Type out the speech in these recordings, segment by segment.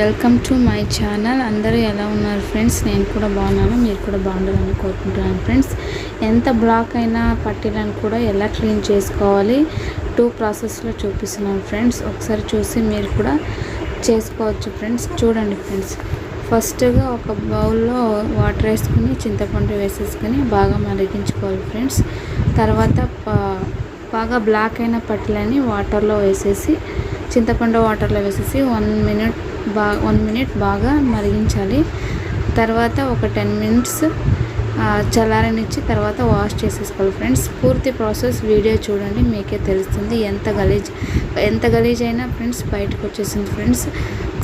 Welcome to my channel. అందరూ ఎలా ఉన్నారు ఫ్రెండ్స్? నేను కూడా బాగున్నాను, మీరు కూడా బాగుండాలని కోరుకుంటున్నాను ఫ్రెండ్స్. ఎంత బ్లాక్ అయినా పట్టీలను కూడా ఎలా క్లీన్ చేసుకోవాలి 2 ప్రాసెస్లో చూపిస్తున్నాను ఫ్రెండ్స్. ఒకసారి చూసి మీరు కూడా చేసుకోవచ్చు ఫ్రెండ్స్. చూడండి ఫ్రెండ్స్, ఫస్ట్గా ఒక బౌల్లో వాటర్ వేసుకుని చింతపండు వేసేసుకొని బాగా మరిగించుకోవాలి ఫ్రెండ్స్. తర్వాత బాగా బ్లాక్ అయిన పట్టీలని వాటర్లో వేసేసి చింతపండు వాటర్లో వేసేసి 1 మినిట్ బాగా మరిగించాలి. తర్వాత ఒక 10 మినిట్స్ చల్లారనిచ్చి తర్వాత వాష్ చేసేసుకోవాలి ఫ్రెండ్స్. పూర్తి ప్రాసెస్ వీడియో చూడండి, మీకే తెలుస్తుంది. ఎంత గలీజ్ అయినా ఫ్రెండ్స్ బయటకు వచ్చేసింది ఫ్రెండ్స్.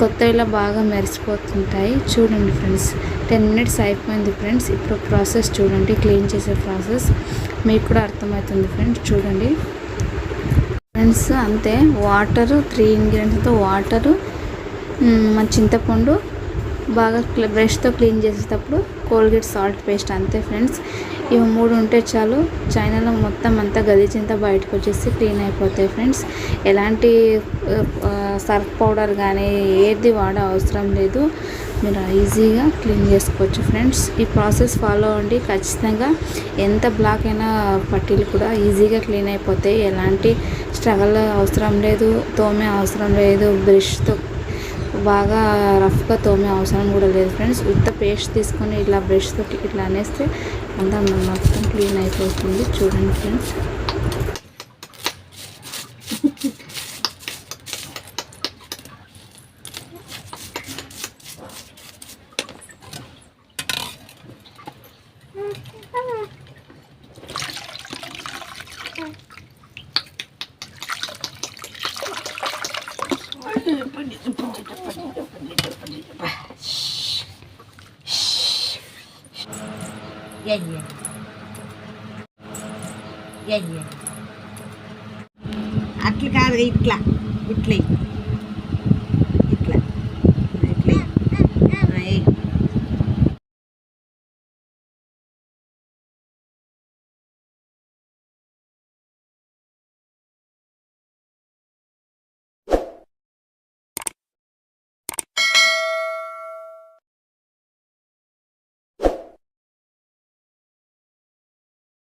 కొత్త ఇలా బాగా మెరిసిపోతుంటాయి. చూడండి ఫ్రెండ్స్, 10 మినిట్స్ అయిపోయింది ఫ్రెండ్స్. ఇప్పుడు ప్రాసెస్ చూడండి, క్లీన్ చేసే ప్రాసెస్ మీకు కూడా అర్థమవుతుంది ఫ్రెండ్స్. చూడండి ఫ్రెండ్స్, అంతే. వాటరు 3 ఇంగ్రీడియంట్స్తో వాటరు, మన చింతపండు బాగా బ్రష్తో క్లీన్ చేసేటప్పుడు కోల్గేట్ సాల్ట్ పేస్ట్, అంతే ఫ్రెండ్స్. ఇవి 3 ఉంటే చాలు, చైనాలో మొత్తం అంతా గలీజంతా బయటకు వచ్చేసి క్లీన్ అయిపోతాయి ఫ్రెండ్స్. ఎలాంటి సర్ఫ్ పౌడర్ కానీ ఏది అవసరం లేదు, మీరు ఈజీగా క్లీన్ చేసుకోవచ్చు ఫ్రెండ్స్. ఈ ప్రాసెస్ ఫాలో అవ్వండి ఖచ్చితంగా. ఎంత బ్లాక్ అయినా పట్టీలు కూడా ఈజీగా క్లీన్ అయిపోతాయి. ఎలాంటి స్ట్రగల్ అవసరం లేదు, తోమే అవసరం లేదు, బ్రష్తో బాగా రఫ్గా తోమే అవసరం కూడా లేదు ఫ్రెండ్స్. ఉత్త పేస్ట్ తీసుకొని ఇలా బ్రష్తో ఇట్లా అనేస్తే అంతా మొత్తం క్లీన్ అయిపోతుంది. చూడండి ఫ్రెండ్స్. అట్లా కాదు, ఇట్లా